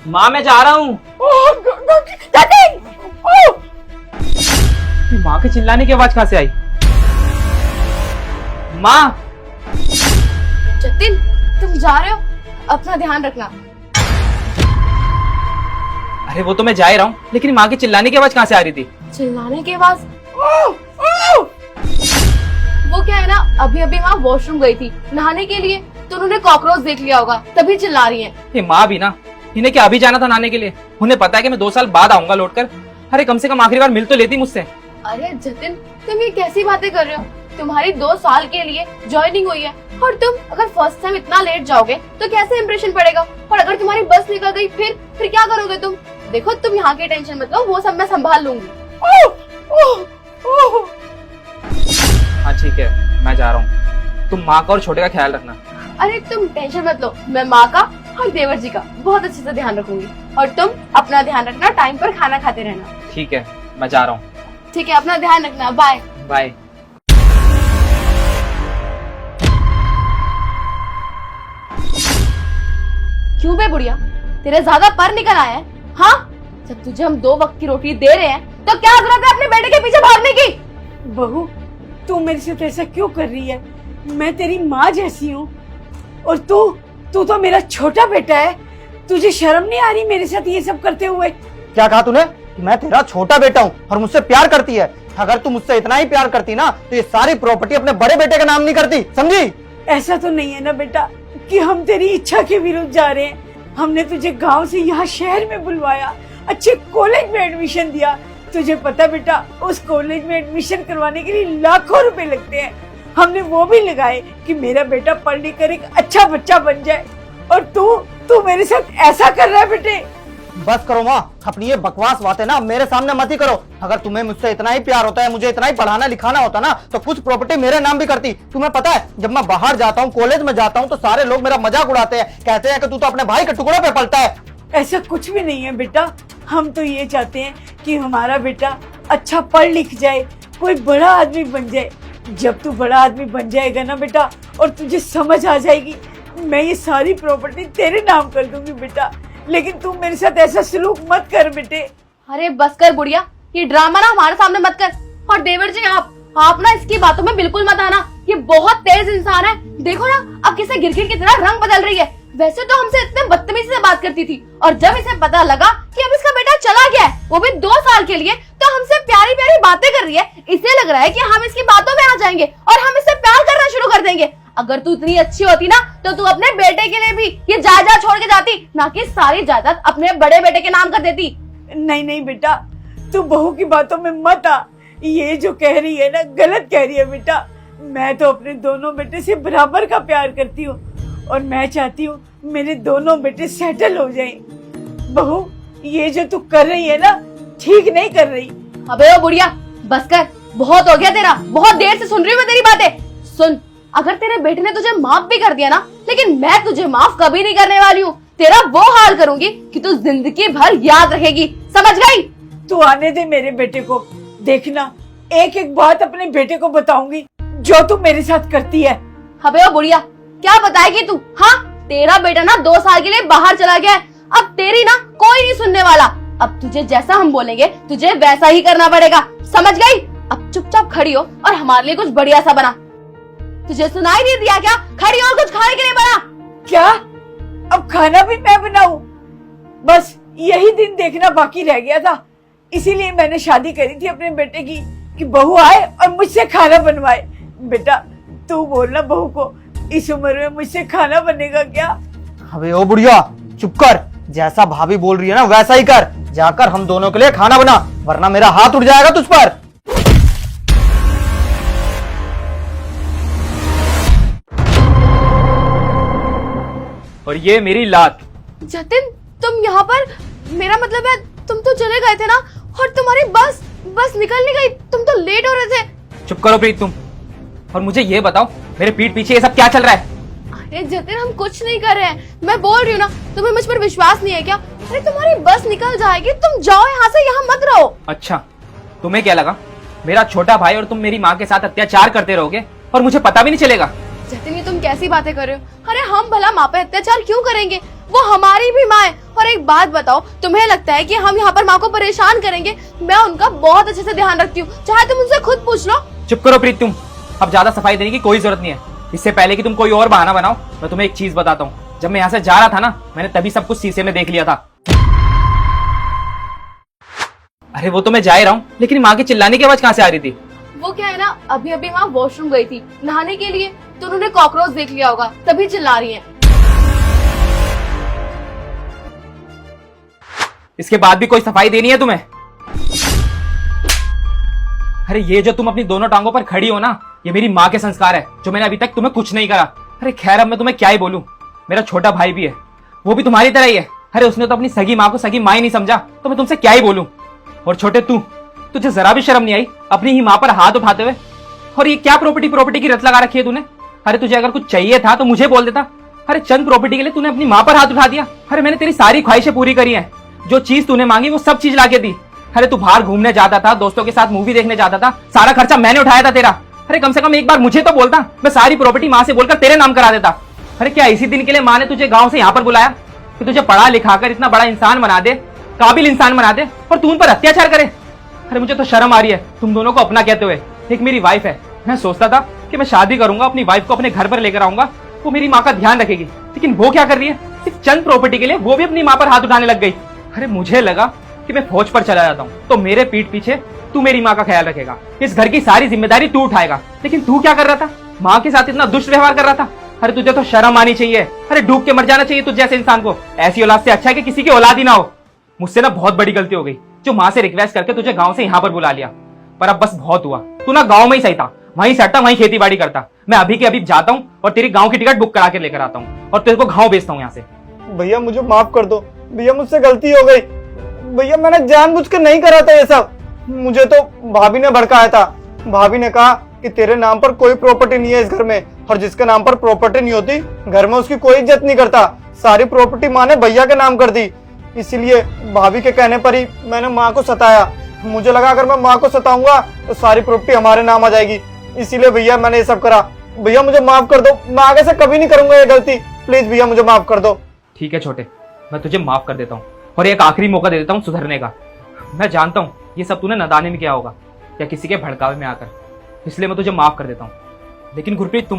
माँ मैं जा रहा हूँ। माँ के चिल्लाने की आवाज कहाँ से आई? माँ। जतिन तुम जा रहे हो, अपना ध्यान रखना। अरे वो तो मैं जा ही रहा हूँ, लेकिन माँ के चिल्लाने की आवाज कहाँ से आ रही थी? चिल्लाने के बाद वो क्या है ना, अभी अभी वहाँ वॉशरूम गई थी नहाने के लिए, तो उन्होंने कॉकरोच देख लिया होगा, तभी चिल्ला रही है। ये माँ भी ना, इन्हें क्या अभी जाना था नहाने के लिए? उन्हें पता है कि मैं 2 साल बाद आऊंगा लौटकर। अरे कम से कम आखिरी बार मिल तो लेती मुझसे। अरे जतिन तुम ये कैसी बातें कर रहे हो? तुम्हारी 2 साल के लिए ज्वाइनिंग हुई है, और तुम अगर फर्स्ट टाइम इतना लेट जाओगे तो कैसे इम्प्रेशन पड़ेगा? और अगर तुम्हारी बस निकल गई फिर क्या करोगे तुम? देखो तुम यहाँ की टेंशन मत लो, वो सब मैं संभाल लूंगी। हाँ ठीक है, मैं जा रहा हूँ। तुम माँ का और छोटे का ख्याल रखना। अरे तुम टेंशन मत लो, मैं माँ का और देवर जी का बहुत अच्छे से ध्यान रखूंगी, और तुम अपना ध्यान रखना, टाइम पर खाना खाते रहना। ठीक है, मैं जा रहा हूँ। ठीक है, अपना ध्यान रखना, बाय बाय। क्यों बे बुढ़िया, तेरे ज्यादा पर निकल आया है? हाँ, जब तुझे हम 2 वक्त की रोटी दे रहे हैं तो क्या जरूरत है अपने बेटे के पीछे भागने की? बहू तू मेरे साथ ऐसा क्यों कर रही है? मैं तेरी माँ जैसी हूँ, और तू तो मेरा छोटा बेटा है। तुझे शर्म नहीं आ रही मेरे साथ ये सब करते हुए? क्या कहा तूने? मैं तेरा छोटा बेटा हूँ और मुझसे प्यार करती है। अगर तू मुझसे इतना ही प्यार करती ना तो ये सारी प्रॉपर्टी अपने बड़े बेटे के नाम नहीं करती, समझी? ऐसा तो नहीं है ना बेटा कि हम तेरी इच्छा के विरुद्ध जा रहे हैं। हमने तुझे गांव से यहाँ शहर में बुलवाया, अच्छे कॉलेज में एडमिशन दिया। तुझे पता बेटा, उस कॉलेज में एडमिशन करवाने के लिए लाखों रुपए लगते हैं। हमने वो भी लगाए कि मेरा बेटा पढ़ लिख कर एक अच्छा बच्चा बन जाए, और तू मेरे साथ ऐसा कर रहा है बेटे। बस करो माँ, अपनी ये बकवास बातें ना मेरे सामने मत ही करो। अगर तुम्हें मुझसे इतना ही प्यार होता है, मुझे इतना ही पढ़ाना लिखाना होता ना, तो कुछ प्रॉपर्टी मेरे नाम भी करती। तुम्हें पता है, जब मैं बाहर जाता हूँ, कॉलेज में जाता हूँ, तो सारे लोग मेरा मजाक उड़ाते हैं, कहते हैं कि तू तो अपने भाई के टुकड़ों पे पलता है। ऐसा कुछ भी नहीं है बेटा। हम तो ये चाहते हैं कि हमारा बेटा अच्छा पढ़ लिख जाए, कोई बड़ा आदमी बन जाए। जब तू बड़ा आदमी बन जाएगा ना बेटा, और तुझे समझ आ जाएगी, मैं ये सारी प्रॉपर्टी तेरे नाम कर दूंगी बेटा। लेकिन तू मेरे साथ ऐसा सलूक मत कर बेटे। अरे बस कर बुढ़िया, ये ड्रामा ना हमारे सामने मत कर। और देवर जी आप ना इसकी बातों में बिल्कुल मत आना, ये बहुत तेज इंसान है। देखो ना अब किसे गिरगिट की तरह रंग बदल रही है। वैसे तो हमसे इतने बदतमीजी से बात करती थी, और जब इसे पता लगा कि अब इसका बेटा चला गया है, वो भी 2 साल के लिए, तो हमसे प्यारी प्यारी बातें कर रही है। इसे लग रहा है कि हम इसकी बातों में आ जाएंगे और हम इससे प्यार करना शुरू कर देंगे। अगर तू इतनी अच्छी होती ना तो तू अपने बेटे के लिए भी ये जायदाद छोड़ के जाती, ना कि सारी जायदाद अपने बड़े बेटे के नाम कर देती। नहीं बेटा, तू बहू की बातों में मत आ। ये जो कह रही है ना, गलत कह रही है बेटा। मैं तो अपने दोनों बेटे से बराबर का प्यार करती हूँ, और मैं चाहती हूँ मेरे दोनों बेटे सेटल हो जाएं। बहू ये जो तू कर रही है ना, ठीक नहीं कर रही। अबे ओ बुढ़िया बस कर, बहुत हो गया तेरा, बहुत देर से सुन रही हूँ मैं तेरी बातें। सुन, अगर तेरे बेटे ने तुझे माफ भी कर दिया ना, लेकिन मैं तुझे माफ कभी नहीं करने वाली हूँ। तेरा वो हाल करूंगी कि तू जिंदगी भर याद रखेगी, समझ गई? तू आने दे मेरे बेटे को, देखना एक एक बात अपने बेटे को बताऊंगी जो तू मेरे साथ करती है। अबे ओ बुढ़िया क्या बताएगी तू? हाँ, तेरा बेटा ना 2 साल के लिए बाहर चला गया है, अब तेरी ना कोई नहीं सुनने वाला। अब तुझे जैसा हम बोलेंगे तुझे वैसा ही करना पड़ेगा, समझ गई? अब चुपचाप खड़ी हो और हमारे लिए कुछ बढ़िया सा बना। तुझे सुनाई नहीं दिया क्या? खड़ी हो, कुछ खाने के लिए बना। क्या? अब खाना भी मैं बनाऊं? बस यही दिन देखना बाकी रह गया था, इसीलिए मैंने शादी करी थी अपने बेटे की कि बहू आए और मुझसे खाना बनवाए। बेटा तू बोलना बहू को, इस उम्र में मुझसे खाना बनेगा क्या? अबे ओ बुढ़िया चुप कर, जैसा भाभी बोल रही है ना वैसा ही कर। जाकर हम दोनों के लिए खाना बना, वरना मेरा हाथ उठ जाएगा तुझ पर। और ये मेरी लात। जतिन तुम यहाँ पर, मेरा मतलब है तुम तो चले गए थे ना, और तुम्हारी बस निकल नहीं गई, तुम तो लेट हो रहे थे। चुप करो प्रीत तुम, और मुझे ये बताओ मेरे पीठ पीछे ये सब क्या चल रहा है? अरे जतिन हम कुछ नहीं कर रहे हैं, मैं बोल रही हूँ ना, तुम्हें मुझ पर विश्वास नहीं है क्या? अरे तुम्हारी बस निकल जाएगी, तुम जाओ यहाँ से, यहाँ मत रहो। अच्छा, तुम्हें क्या लगा मेरा छोटा भाई और तुम मेरी माँ के साथ अत्याचार करते रहोगे और मुझे पता भी नहीं चलेगा? जतिन ये तुम कैसी बातें कर रहे हो? अरे हम भला माँ पे अत्याचार क्यों करेंगे? वो हमारी भी माँ है। और एक बात बताओ, तुम्हें लगता है कि हम यहाँ पर माँ को परेशान करेंगे? मैं उनका बहुत अच्छे से ध्यान रखती हूँ, चाहे तुम उनसे खुद पूछ लो। चुप करो प्रीत, तुम अब ज्यादा सफाई देने की कोई जरूरत नहीं है। इससे पहले कि तुम कोई और बहाना बनाओ, मैं तुम्हें एक चीज बताता हूँ। जब मैं यहाँ से जा रहा था ना, मैंने तभी सब कुछ शीशे में देख लिया था। अरे वो तो मैं जा ही रहा हूँ, लेकिन माँ की चिल्लाने की आवाज कहाँ से आ रही थी? वो क्या है ना, अभी अभी माँ वॉशरूम गई थी नहाने के लिए, तो उन्होंने कॉकरोच देख लिया होगा, तभी चिल्ला रही हैं। इसके बाद भी कोई सफाई देनी है तुम्हें? अरे ये जो तुम अपनी दोनों टांगों पर खड़ी हो ना, ये मेरी माँ के संस्कार है, जो मैंने अभी तक तुम्हें कुछ नहीं करा। अरे खैर, अब मैं तुम्हें क्या ही बोलूं। मेरा छोटा भाई भी है, वो भी तुम्हारी तरह ही है। अरे उसने तो अपनी सगी माँ को सगी माँ ही नहीं समझा, तो मैं तुमसे क्या ही बोलूं। और छोटे तुझे जरा भी शर्म नहीं आई अपनी ही माँ पर हाथ उठाते हुए? और ये क्या प्रॉपर्टी की रट लगा रखी है तूने? अरे तुझे अगर कुछ चाहिए था तो मुझे बोल देता। अरे चंद प्रॉपर्टी के लिए तूने अपनी माँ पर हाथ उठा दिया। अरे मैंने तेरी सारी ख्वाहिशें पूरी करी है, जो चीज तूने मांगी वो सब चीज लाके दी। अरे तू बाहर घूमने जाता था, दोस्तों के साथ मूवी देखने जाता था, सारा खर्चा मैंने उठाया था तेरा। अरे कम से कम एक बार मुझे तो बोलता, मैं सारी प्रॉपर्टी माँ से बोलकर तेरे नाम करा देता। अरे क्या इसी दिन के लिए माँ ने तुझे गांव से यहाँ पर बुलाया कि तुझे पढ़ा लिखा कर इतना बड़ा इंसान बना दे, काबिल इंसान बना दे, और तू उन पर अत्याचार करे? अरे मुझे तो शर्म आ रही है तुम दोनों को अपना कहते हुए। एक मेरी वाइफ है, मैं सोचता था कि मैं शादी करूंगा, अपनी वाइफ को अपने घर पर लेकर आऊंगा, वो मेरी माँ का ध्यान रखेगी, लेकिन वो क्या कर रही है? सिर्फ चंद प्रॉपर्टी के लिए वो भी अपनी माँ पर हाथ उठाने लग गई। अरे मुझे लगा कि मैं फौज पर चला जाता हूँ तो मेरे पीठ पीछे तू मेरी माँ का ख्याल रखेगा, इस घर की सारी जिम्मेदारी तू उठाएगा, लेकिन तू क्या कर रहा था? माँ के साथ इतना दुष्ट व्यवहार कर रहा था। अरे तुझे तो शर्म आनी चाहिए। अरे डूब के मर जाना चाहिए तुझ जैसे इंसान को। ऐसी औलाद से अच्छा है कि किसी की औलाद ही ना हो। मुझसे ना बहुत बड़ी गलती हो गई, जो माँ से रिक्वेस्ट करके तुझे गाँव से यहाँ पर बुला लिया, पर अब बस बहुत हुआ। तू ना गाँव में ही सही था, वहीं सटता, वहीं खेती बाड़ी करता। मैं अभी के अभी जाता हूँ और तेरी गाँव की टिकट बुक करा के लेकर आता हूँ और तेरे को गाँव भेजता हूँ यहाँ से। भैया मुझे माफ कर दो भैया, मुझसे गलती हो गई भैया, मैंने जानबूझकर नहीं करा था ये सब। मुझे तो भाभी ने भड़काया था। भाभी ने कहा कि तेरे नाम पर कोई प्रॉपर्टी नहीं है इस घर में, और जिसके नाम पर प्रॉपर्टी नहीं होती घर में उसकी कोई इज्जत नहीं करता। सारी प्रॉपर्टी माँ ने भैया के नाम कर दी, इसीलिए भाभी के कहने पर ही मैंने माँ को सताया। मुझे लगा अगर मैं माँ को सताऊंगा तो सारी प्रॉपर्टी हमारे नाम आ जाएगी, इसीलिए भैया मैंने ये सब करा। भैया मुझे माफ कर दो, मैं आगे से कभी नहीं करूंगा ये गलती, प्लीज भैया मुझे माफ कर दो। ठीक है छोटे, मैं तुझे माफ कर देता हूँ और एक आखिरी मौका दे देता हूँ सुधरने का। मैं जानता हूँ ये सब तूने नादानी में किया होगा या किसी के भड़कावे में आकर, इसलिए मैं तुझे माफ कर देता हूँ। लेकिन गुरप्रीत,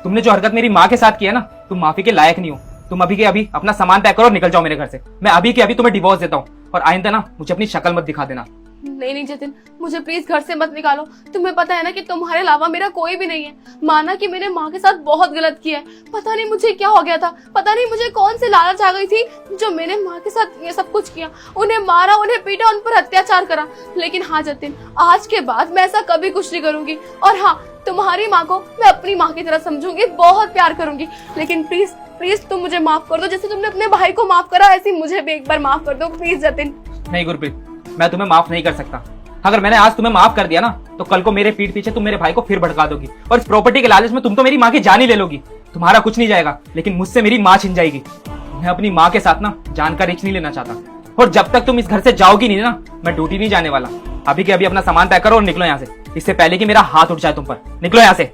तुमने जो हरकत मेरी माँ के साथ किया ना, तुम माफी के लायक नहीं हो। तुम अभी के अभी अपना सामान पैक करो और निकल जाओ मेरे घर से। मैं अभी के अभी तुम्हें डिवोर्स देता हूँ, और आइंदा ना मुझे अपनी शक्ल मत दिखा देना। नहीं जतिन, मुझे प्लीज घर से मत निकालो। तुम्हें पता है ना कि तुम्हारे अलावा मेरा कोई भी नहीं है। माना कि मैंने माँ के साथ बहुत गलत किया है, पता नहीं मुझे क्या हो गया था, पता नहीं मुझे कौन सी लालच आ गई थी जो मैंने माँ के साथ ये सब कुछ किया, उन्हें मारा, उन्हें पीटा, उन पर अत्याचार करा। लेकिन हाँ जतिन, आज के बाद मैं ऐसा कभी कुछ नहीं करूंगी। और हाँ, तुम्हारी माँ को मैं अपनी माँ की तरह समझूंगी, बहुत प्यार करूंगी। लेकिन प्लीज प्लीज तुम मुझे माफ कर दो, जैसे तुमने अपने भाई को माफ करा ऐसे मुझे भी एक बार माफ कर दो प्लीज जतिन। नहीं गुरप्रीत, मैं तुम्हें माफ नहीं कर सकता। अगर मैंने आज तुम्हें माफ कर दिया ना, तो कल को मेरे पीठ पीछे तुम मेरे भाई को फिर भड़का दोगी, और इस प्रॉपर्टी के लालच में तुम तो मेरी माँ की जान ही ले लोगी। तुम्हारा कुछ नहीं जाएगा, लेकिन मुझसे मेरी माँ छिन जाएगी। मैं अपनी माँ के साथ ना जान का रिस्क नहीं लेना चाहता, और जब तक तुम इस घर से जाओगी नहीं ना, मैं ड्यूटी नहीं जाने वाला। अभी के अभी अपना सामान पैक करो और निकलो यहाँ से, इससे पहले कि मेरा हाथ उठ जाए तुम पर। निकलो यहाँ से।